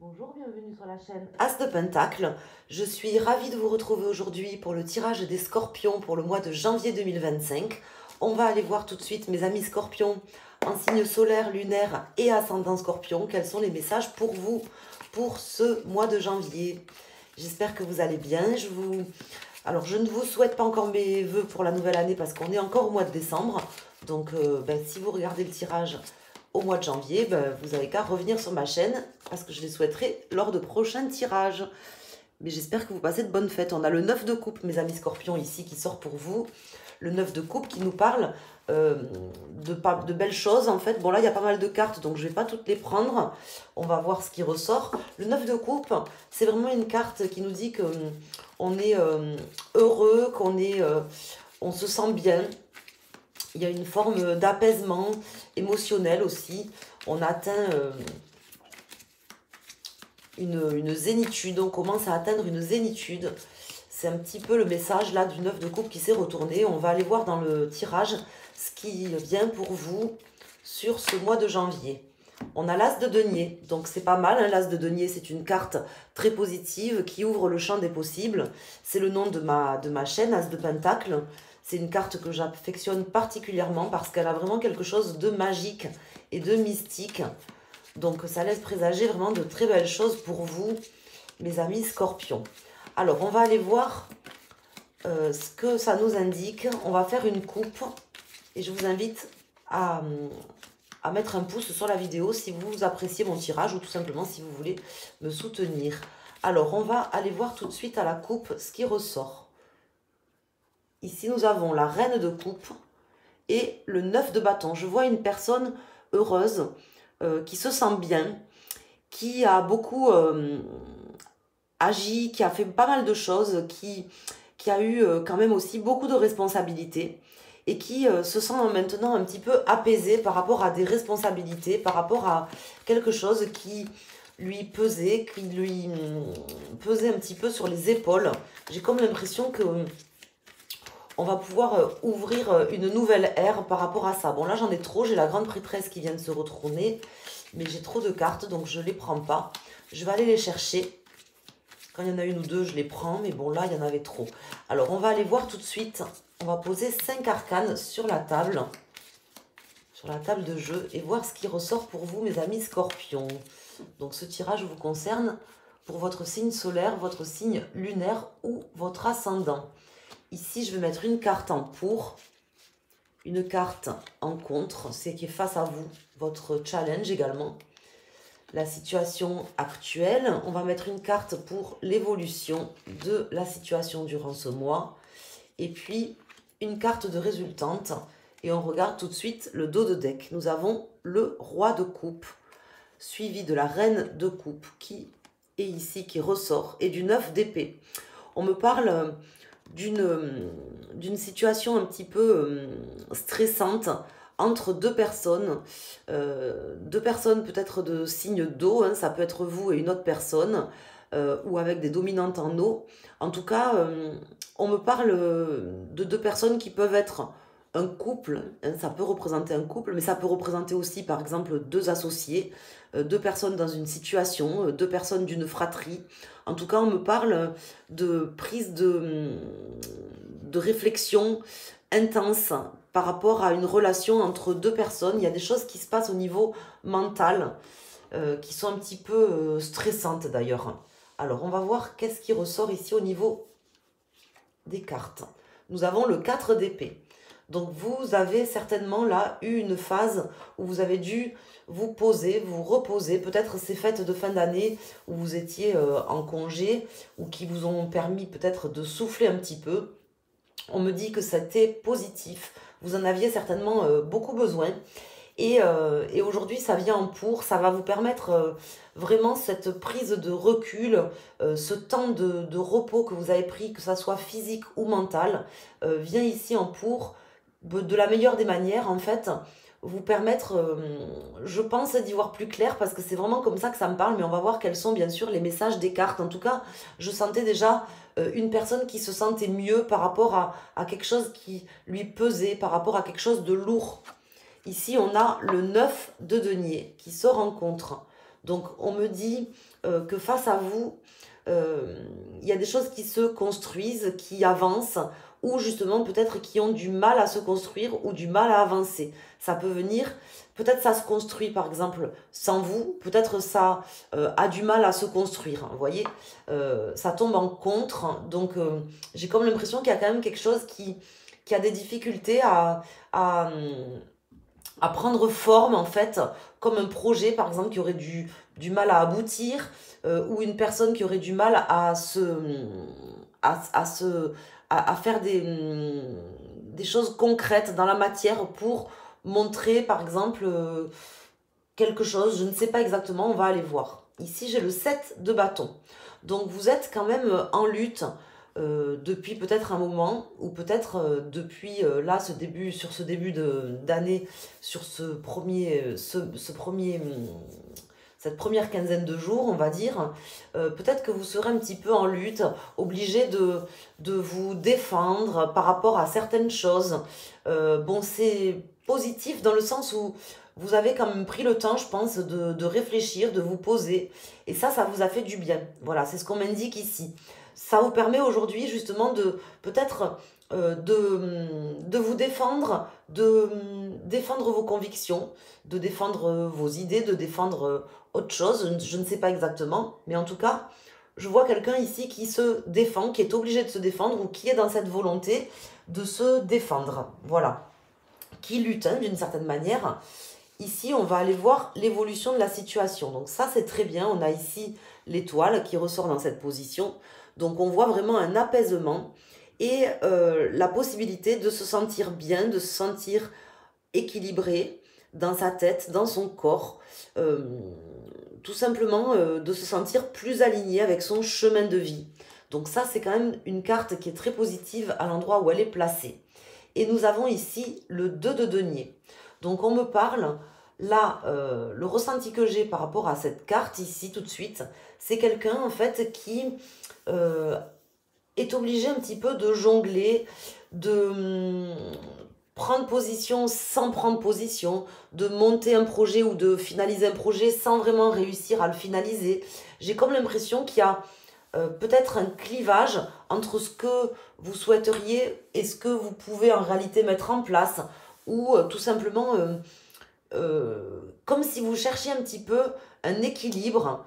Bonjour, bienvenue sur la chaîne As de Pentacle. Je suis ravie de vous retrouver aujourd'hui pour le tirage des Scorpions pour le mois de janvier 2025. On va aller voir tout de suite, mes amis Scorpions, en signe solaire, lunaire et ascendant Scorpion, quels sont les messages pour vous pour ce mois de janvier. J'espère que vous allez bien. Alors, je ne vous souhaite pas encore mes vœux pour la nouvelle année parce qu'on est encore au mois de décembre. Donc, si vous regardez le tirage au mois de janvier, vous n'avez qu'à revenir sur ma chaîne parce que je les souhaiterai lors de prochains tirages. Mais j'espère que vous passez de bonnes fêtes. On a le 9 de coupe, mes amis Scorpions, ici, qui sort pour vous. Le 9 de coupe qui nous parle de belles choses, en fait. Bon, là, il y a pas mal de cartes, donc je ne vais pas toutes les prendre. On va voir ce qui ressort. Le 9 de coupe, c'est vraiment une carte qui nous dit qu'on est heureux, on se sent bien. Il y a une forme d'apaisement émotionnel aussi. On atteint une zénitude. On commence à atteindre une zénitude. C'est un petit peu le message là du 9 de coupe qui s'est retourné. On va aller voir dans le tirage ce qui vient pour vous sur ce mois de janvier. On a l'As de denier, donc c'est pas mal. Hein, l'As de denier, c'est une carte très positive qui ouvre le champ des possibles. C'est le nom de ma chaîne, As de Pentacle. C'est une carte que j'affectionne particulièrement parce qu'elle a vraiment quelque chose de magique et de mystique. Donc ça laisse présager vraiment de très belles choses pour vous, mes amis Scorpions. Alors on va aller voir ce que ça nous indique. On va faire une coupe et je vous invite à mettre un pouce sur la vidéo si vous appréciez mon tirage ou tout simplement si vous voulez me soutenir. Alors on va aller voir tout de suite à la coupe ce qui ressort. Ici, nous avons la reine de coupe et le 9 de bâton. Je vois une personne heureuse, qui se sent bien, qui a beaucoup agi, qui a fait pas mal de choses, qui a eu quand même aussi beaucoup de responsabilités et qui se sent maintenant un petit peu apaisée par rapport à des responsabilités, par rapport à quelque chose qui lui pesait, qui lui pesait un petit peu sur les épaules. J'ai comme l'impression que on va pouvoir ouvrir une nouvelle ère par rapport à ça. Bon, là, j'en ai trop. J'ai la grande prêtresse qui vient de se retourner. Mais j'ai trop de cartes, donc je ne les prends pas. Je vais aller les chercher. Quand il y en a une ou deux, je les prends. Mais bon, là, il y en avait trop. Alors, on va aller voir tout de suite. On va poser 5 arcanes sur la table. Sur la table de jeu. Et voir ce qui ressort pour vous, mes amis Scorpions. Donc, ce tirage vous concerne pour votre signe solaire, votre signe lunaire ou votre ascendant. Ici, je vais mettre une carte en pour, une carte en contre, c'est qui est face à vous, votre challenge également. La situation actuelle, on va mettre une carte pour l'évolution de la situation durant ce mois. Et puis, une carte de résultante. Et on regarde tout de suite le dos de deck. Nous avons le roi de coupe, suivi de la reine de coupe, qui est ici, qui ressort, et du 9 d'épée. On me parle d'une situation un petit peu stressante entre deux personnes peut-être de signe d'eau, hein, ça peut être vous et une autre personne, ou avec des dominantes en eau. En tout cas, on me parle de deux personnes qui peuvent être un couple, hein, ça peut représenter un couple, mais ça peut représenter aussi par exemple deux associés, deux personnes dans une situation, deux personnes d'une fratrie. En tout cas, on me parle de prise de réflexion intense par rapport à une relation entre deux personnes. Il y a des choses qui se passent au niveau mental, qui sont un petit peu stressantes d'ailleurs. Alors, on va voir qu'est-ce qui ressort ici au niveau des cartes. Nous avons le 4 d'épée. Donc, vous avez certainement là eu une phase où vous avez dû vous poser, vous reposer. Peut-être ces fêtes de fin d'année où vous étiez en congé ou qui vous ont permis peut-être de souffler un petit peu. On me dit que c'était positif. Vous en aviez certainement beaucoup besoin. Et aujourd'hui, ça vient en pour. Ça va vous permettre vraiment cette prise de recul, ce temps de repos que vous avez pris, que ça soit physique ou mental, vient ici en pour de la meilleure des manières, en fait, vous permettre, je pense, d'y voir plus clair, parce que c'est vraiment comme ça que ça me parle, mais on va voir quels sont, bien sûr, les messages des cartes. En tout cas, je sentais déjà une personne qui se sentait mieux par rapport à quelque chose qui lui pesait, par rapport à quelque chose de lourd. Ici, on a le 9 de denier qui se rencontre. Donc on me dit que face à vous, il y a des choses qui se construisent, qui avancent, ou justement peut-être qui ont du mal à se construire ou du mal à avancer. Ça peut venir, peut-être ça se construit par exemple sans vous, peut-être ça a du mal à se construire, hein, vous voyez, ça tombe en contre, donc j'ai comme l'impression qu'il y a quand même quelque chose qui a des difficultés à, à prendre forme en fait, comme un projet par exemple qui aurait du mal à aboutir, ou une personne qui aurait du mal à faire des choses concrètes dans la matière pour montrer par exemple quelque chose, je ne sais pas exactement, on va aller voir. Ici j'ai le 7 de bâton, donc vous êtes quand même en lutte depuis peut-être un moment, ou peut-être depuis là, sur ce début d'année, sur cette première quinzaine de jours, on va dire, peut-être que vous serez un petit peu en lutte, obligé de vous défendre par rapport à certaines choses. Bon, c'est positif dans le sens où vous avez quand même pris le temps, je pense, de réfléchir, de vous poser, et ça vous a fait du bien. Voilà, c'est ce qu'on m'indique ici. Ça vous permet aujourd'hui justement de peut-être de vous défendre, de défendre vos convictions, de défendre vos idées, de défendre autre chose, je ne sais pas exactement, mais en tout cas, je vois quelqu'un ici qui se défend, qui est obligé de se défendre, ou qui est dans cette volonté de se défendre, voilà, qui lutte hein, d'une certaine manière. Ici, on va aller voir l'évolution de la situation. Donc ça, c'est très bien. On a ici l'étoile qui ressort dans cette position. Donc on voit vraiment un apaisement et la possibilité de se sentir bien, de se sentir équilibré dans sa tête, dans son corps. Tout simplement de se sentir plus aligné avec son chemin de vie. Donc ça, c'est quand même une carte qui est très positive à l'endroit où elle est placée. Et nous avons ici le 2 de denier. Donc on me parle, là, le ressenti que j'ai par rapport à cette carte ici tout de suite, c'est quelqu'un en fait qui est obligé un petit peu de jongler, de prendre position sans prendre position, de monter un projet ou de finaliser un projet sans vraiment réussir à le finaliser. J'ai comme l'impression qu'il y a peut-être un clivage entre ce que vous souhaiteriez et ce que vous pouvez en réalité mettre en place, ou tout simplement comme si vous cherchiez un petit peu un équilibre.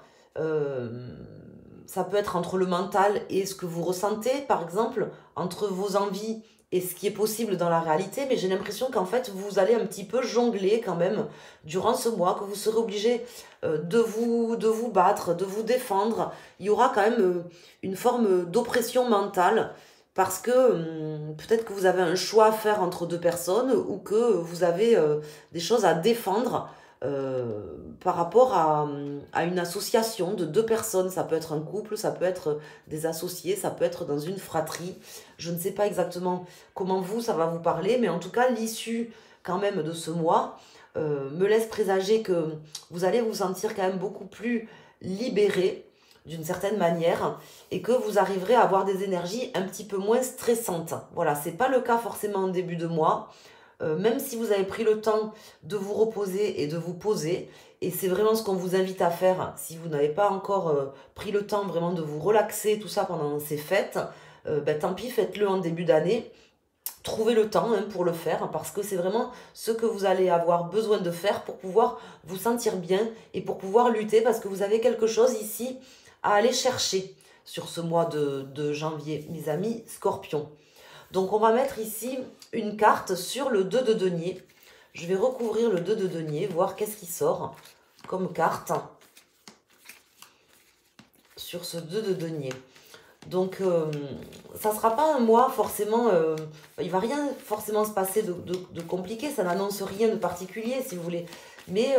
Ça peut être entre le mental et ce que vous ressentez, par exemple, entre vos envies et ce qui est possible dans la réalité, mais j'ai l'impression qu'en fait, vous allez un petit peu jongler quand même durant ce mois, que vous serez obligé de vous battre, de vous défendre. Il y aura quand même une forme d'oppression mentale, parce que peut-être que vous avez un choix à faire entre deux personnes, ou que vous avez des choses à défendre par rapport à une association de deux personnes. Ça peut être un couple, ça peut être des associés, ça peut être dans une fratrie. Je ne sais pas exactement comment vous, ça va vous parler, mais en tout cas, l'issue quand même de ce mois me laisse présager que vous allez vous sentir quand même beaucoup plus libéré d'une certaine manière, et que vous arriverez à avoir des énergies un petit peu moins stressantes. Voilà, c'est pas le cas forcément en début de mois. Même si vous avez pris le temps de vous reposer et de vous poser, et c'est vraiment ce qu'on vous invite à faire, si vous n'avez pas encore pris le temps vraiment de vous relaxer, tout ça pendant ces fêtes, ben, tant pis, faites-le en début d'année, trouvez le temps hein, pour le faire, parce que c'est vraiment ce que vous allez avoir besoin de faire pour pouvoir vous sentir bien, et pour pouvoir lutter, parce que vous avez quelque chose ici à aller chercher sur ce mois de janvier, mes amis Scorpions. Donc on va mettre ici une carte sur le 2 de denier. Je vais recouvrir le 2 de denier, voir qu'est-ce qui sort comme carte sur ce 2 de denier. Donc ça ne sera pas un mois forcément, il ne va rien forcément se passer de compliqué, ça n'annonce rien de particulier si vous voulez. Mais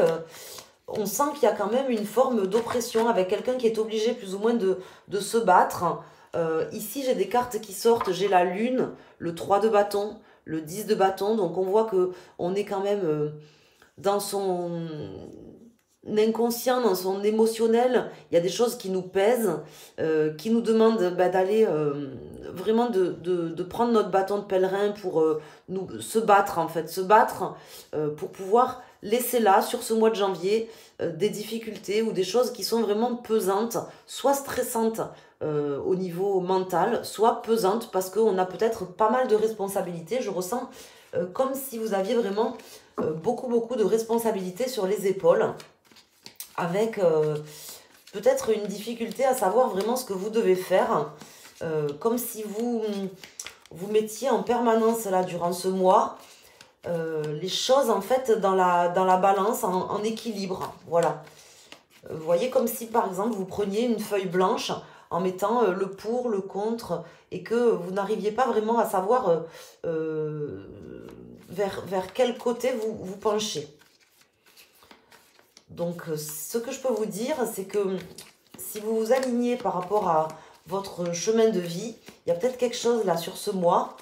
on sent qu'il y a quand même une forme d'oppression avec quelqu'un qui est obligé plus ou moins de se battre. Ici, j'ai des cartes qui sortent. J'ai la lune, le 3 de bâton, le 10 de bâton. Donc, on voit qu'on est quand même dans son inconscient, dans son émotionnel. Il y a des choses qui nous pèsent, qui nous demandent d'aller vraiment de prendre notre bâton de pèlerin pour se battre, en fait. Se battre pour pouvoir laissez là, sur ce mois de janvier, des difficultés ou des choses qui sont vraiment pesantes, soit stressantes au niveau mental, soit pesantes parce qu'on a peut-être pas mal de responsabilités. Je ressens comme si vous aviez vraiment beaucoup de responsabilités sur les épaules, avec peut-être une difficulté à savoir vraiment ce que vous devez faire, comme si vous mettiez en permanence là durant ce mois les choses en fait dans la balance, en équilibre, voilà. Vous voyez, comme si par exemple vous preniez une feuille blanche en mettant le pour, le contre, et que vous n'arriviez pas vraiment à savoir vers quel côté vous penchez. Donc ce que je peux vous dire, c'est que si vous vous alignez par rapport à votre chemin de vie, il y a peut-être quelque chose là sur ce mois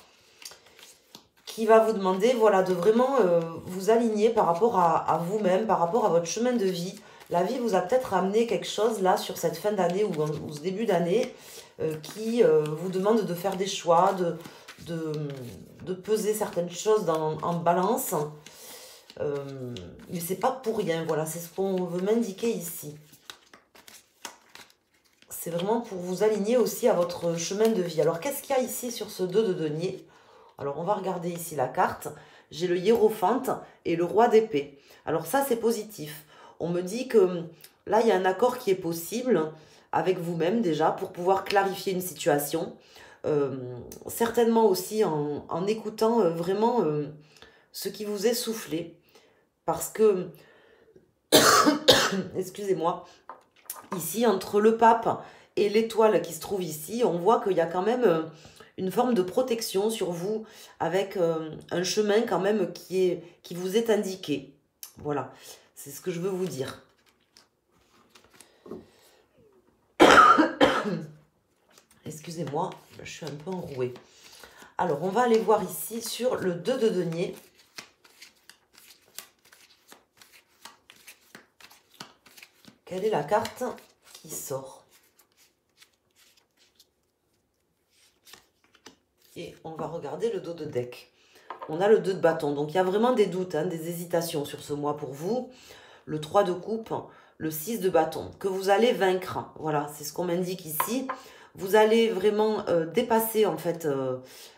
qui va vous demander, voilà, de vraiment vous aligner par rapport à vous-même, par rapport à votre chemin de vie. La vie vous a peut-être amené quelque chose là sur cette fin d'année ou ce début d'année qui vous demande de faire des choix, de peser certaines choses en balance. Mais c'est pas pour rien, voilà, c'est ce qu'on veut m'indiquer ici. C'est vraiment pour vous aligner aussi à votre chemin de vie. Alors, qu'est-ce qu'il y a ici sur ce 2 de denier? Alors, on va regarder ici la carte. J'ai le hiérophante et le roi d'épée. Alors, ça, c'est positif. On me dit que là, il y a un accord qui est possible avec vous-même déjà pour pouvoir clarifier une situation. Certainement aussi en écoutant vraiment ce qui vous est soufflé. Parce que, excusez-moi, ici, entre le pape et l'étoile qui se trouve ici, on voit qu'il y a quand même une forme de protection sur vous, avec un chemin quand même qui vous est indiqué. Voilà, c'est ce que je veux vous dire. Excusez-moi, je suis un peu enrouée. Alors, on va aller voir ici sur le 2 de denier. Quelle est la carte qui sort? Et on va regarder le dos de deck. On a le 2 de bâton. Donc, il y a vraiment des doutes, hein, des hésitations sur ce mois pour vous. Le 3 de coupe, le 6 de bâton, que vous allez vaincre. Voilà, c'est ce qu'on m'indique ici. Vous allez vraiment dépasser, en fait,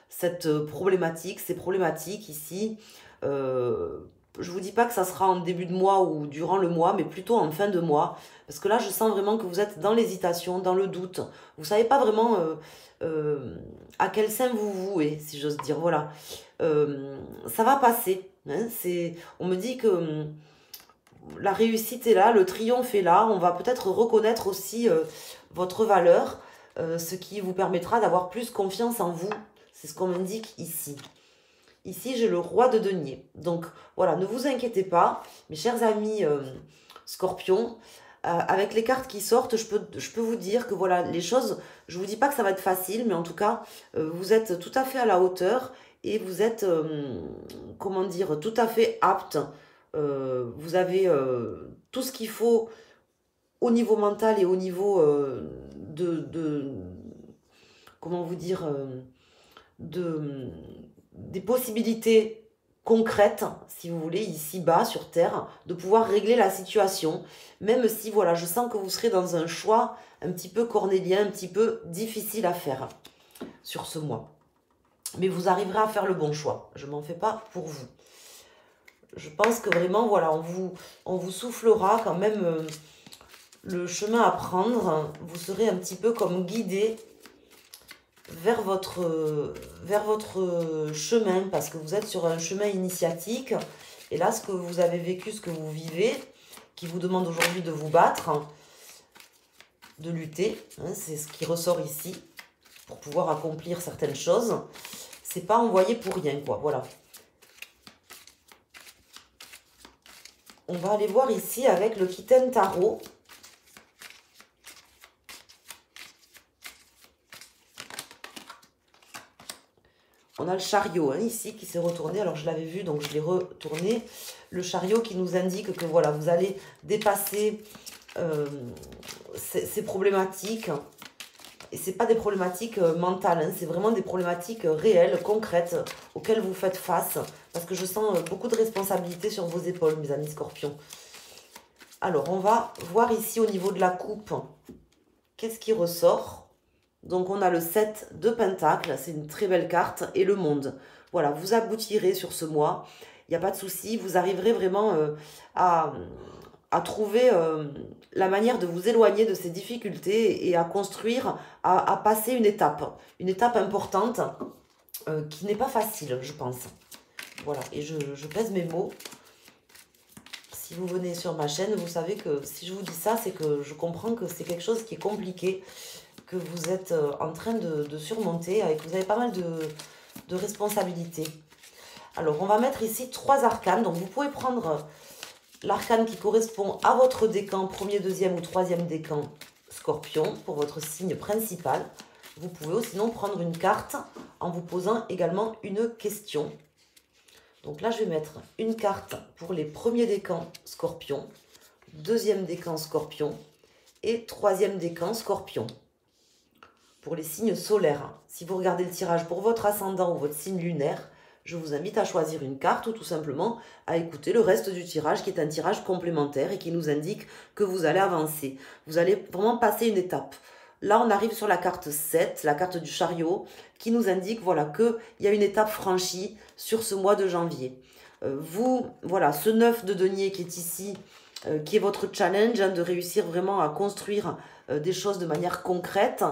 cette problématique, ces problématiques ici. Je vous dis pas que ça sera en début de mois ou durant le mois, mais plutôt en fin de mois. Parce que là, je sens vraiment que vous êtes dans l'hésitation, dans le doute. Vous savez pas vraiment à quel sein vous vouez, si j'ose dire. Voilà. Ça va passer. Hein, on me dit que la réussite est là, le triomphe est là. On va peut-être reconnaître aussi votre valeur, ce qui vous permettra d'avoir plus confiance en vous. C'est ce qu'on m'indique ici. Ici, j'ai le roi de denier. Donc, voilà, ne vous inquiétez pas, mes chers amis scorpions. Avec les cartes qui sortent, je peux vous dire que voilà, les choses, je ne vous dis pas que ça va être facile, mais en tout cas, vous êtes tout à fait à la hauteur et vous êtes, comment dire, tout à fait apte. Vous avez tout ce qu'il faut au niveau mental et au niveau comment vous dire, des possibilités concrètes, si vous voulez, ici-bas, sur Terre, de pouvoir régler la situation, même si, voilà, je sens que vous serez dans un choix un petit peu cornélien, un petit peu difficile à faire sur ce mois. Mais vous arriverez à faire le bon choix, je ne m'en fais pas pour vous. Je pense que vraiment, voilà, on vous soufflera quand même le chemin à prendre. Vous serez un petit peu comme guidé vers votre chemin, parce que vous êtes sur un chemin initiatique. Et là, ce que vous avez vécu, ce que vous vivez, qui vous demande aujourd'hui de vous battre, de lutter, hein, c'est ce qui ressort ici, pour pouvoir accomplir certaines choses. C'est pas envoyé pour rien, quoi, voilà. On va aller voir ici avec le Kitten Tarot. On a le chariot hein, ici qui s'est retourné. Alors, je l'avais vu, donc je l'ai retourné. Le chariot qui nous indique que voilà, vous allez dépasser ces problématiques. Et ce n'est pas des problématiques mentales, hein, c'est vraiment des problématiques réelles, concrètes, auxquelles vous faites face. parce que je sens beaucoup de responsabilités sur vos épaules, mes amis Scorpions. Alors, on va voir ici au niveau de la coupe, qu'est-ce qui ressort. Donc, on a le 7 de Pentacles, c'est une très belle carte, et le monde. Voilà, vous aboutirez sur ce mois, il n'y a pas de souci, vous arriverez vraiment à trouver la manière de vous éloigner de ces difficultés et à construire, à passer une étape importante qui n'est pas facile, je pense. Voilà, et je pèse mes mots. Si vous venez sur ma chaîne, vous savez que si je vous dis ça, c'est que je comprends que c'est quelque chose qui est compliqué, que vous êtes en train de surmonter, et que vous avez pas mal de responsabilités. Alors, on va mettre ici 3 arcanes. Donc, vous pouvez prendre l'arcane qui correspond à votre décan, premier, deuxième ou troisième décan Scorpion, pour votre signe principal. Vous pouvez aussi sinon prendre une carte en vous posant également une question. Donc là, je vais mettre une carte pour les premiers décans Scorpion, deuxième décan Scorpion et troisième décan Scorpion. Pour les signes solaires, si vous regardez le tirage pour votre ascendant ou votre signe lunaire, je vous invite à choisir une carte ou tout simplement à écouter le reste du tirage qui est un tirage complémentaire et qui nous indique que vous allez avancer. Vous allez vraiment passer une étape. Là, on arrive sur la carte 7, la carte du chariot, qui nous indique voilà, qu'il y a une étape franchie sur ce mois de janvier. Voilà, ce 9 de denier qui est ici, qui est votre challenge, de réussir vraiment à construire des choses de manière concrète,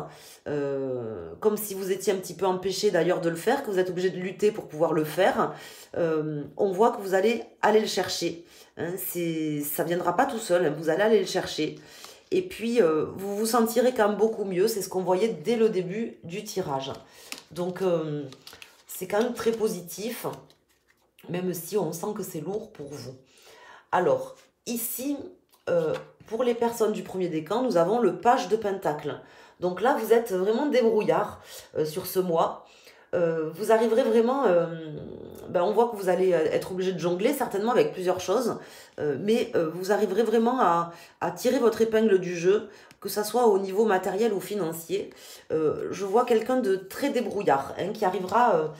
comme si vous étiez un petit peu empêché d'ailleurs de le faire, que vous êtes obligé de lutter pour pouvoir le faire. On voit que vous allez aller le chercher. Hein, ça ne viendra pas tout seul, hein, vous allez aller le chercher. Et puis, vous vous sentirez quand même beaucoup mieux. C'est ce qu'on voyait dès le début du tirage. Donc, c'est quand même très positif, même si on sent que c'est lourd pour vous. Alors, ici, pour les personnes du premier décan, nous avons le page de Pentacle. Donc là, vous êtes vraiment débrouillard sur ce mois. Vous arriverez vraiment, on voit que vous allez être obligé de jongler certainement avec plusieurs choses, mais vous arriverez vraiment à tirer votre épingle du jeu, que ce soit au niveau matériel ou financier. Je vois quelqu'un de très débrouillard, hein, qui arrivera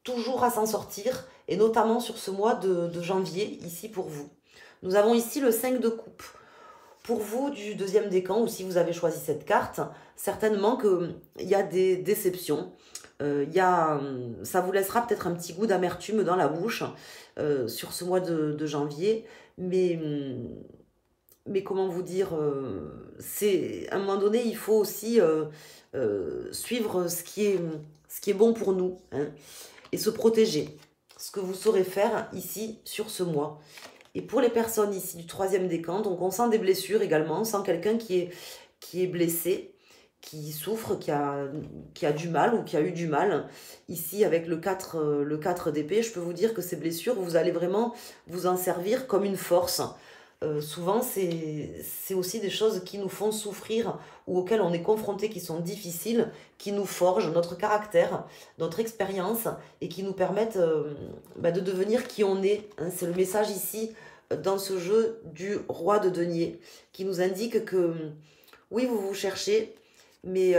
toujours à s'en sortir, et notamment sur ce mois de janvier, ici pour vous. Nous avons ici le 5 de coupe. Pour vous, du deuxième décan, ou si vous avez choisi cette carte, certainement qu'il y a des déceptions. Ça vous laissera peut-être un petit goût d'amertume dans la bouche sur ce mois de janvier. Mais comment vous dire, à un moment donné, il faut aussi suivre ce qui est bon pour nous, hein, et se protéger. Ce que vous saurez faire ici sur ce mois. Et pour les personnes ici du troisième décan, donc on sent des blessures également, on sent quelqu'un qui est blessé, qui souffre, qui a du mal ou qui a eu du mal. Ici, avec le 4 d'épée, je peux vous dire que ces blessures, vous allez vraiment vous en servir comme une force. Souvent, c'est aussi des choses qui nous font souffrir ou auxquelles on est confronté, qui sont difficiles, qui nous forgent notre caractère, notre expérience et qui nous permettent de devenir qui on est. Hein. C'est le message ici dans ce jeu du roi de denier qui nous indique que oui, vous vous cherchez, mais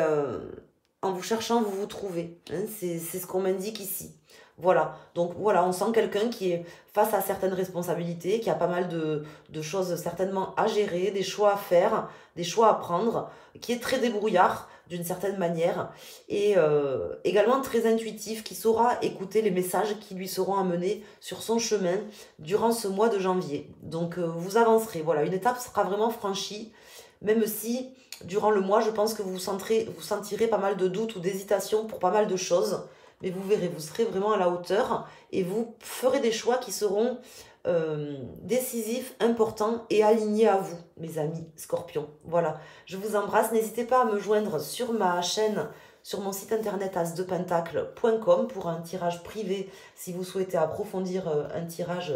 en vous cherchant, vous vous trouvez. Hein. C'est ce qu'on m'indique ici. Voilà, donc voilà, on sent quelqu'un qui est face à certaines responsabilités, qui a pas mal de choses certainement à gérer, des choix à faire, des choix à prendre, qui est très débrouillard d'une certaine manière, et également très intuitif, qui saura écouter les messages qui lui seront amenés sur son chemin durant ce mois de janvier. Donc vous avancerez, voilà, une étape sera vraiment franchie, même si durant le mois, je pense que vous sentirez pas mal de doutes ou d'hésitation pour pas mal de choses. Mais vous verrez, vous serez vraiment à la hauteur et vous ferez des choix qui seront décisifs, importants et alignés à vous, mes amis Scorpions. Voilà, je vous embrasse. N'hésitez pas à me joindre sur ma chaîne, sur mon site internet asdepentacle.com pour un tirage privé si vous souhaitez approfondir un tirage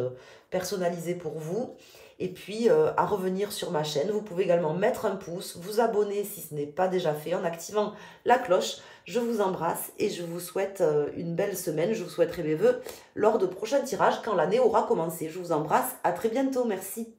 personnalisé pour vous. Et puis, à revenir sur ma chaîne, vous pouvez également mettre un pouce, vous abonner si ce n'est pas déjà fait en activant la cloche. Je vous embrasse et je vous souhaite une belle semaine. Je vous souhaiterai mes vœux lors de prochains tirages quand l'année aura commencé. Je vous embrasse, à très bientôt, merci.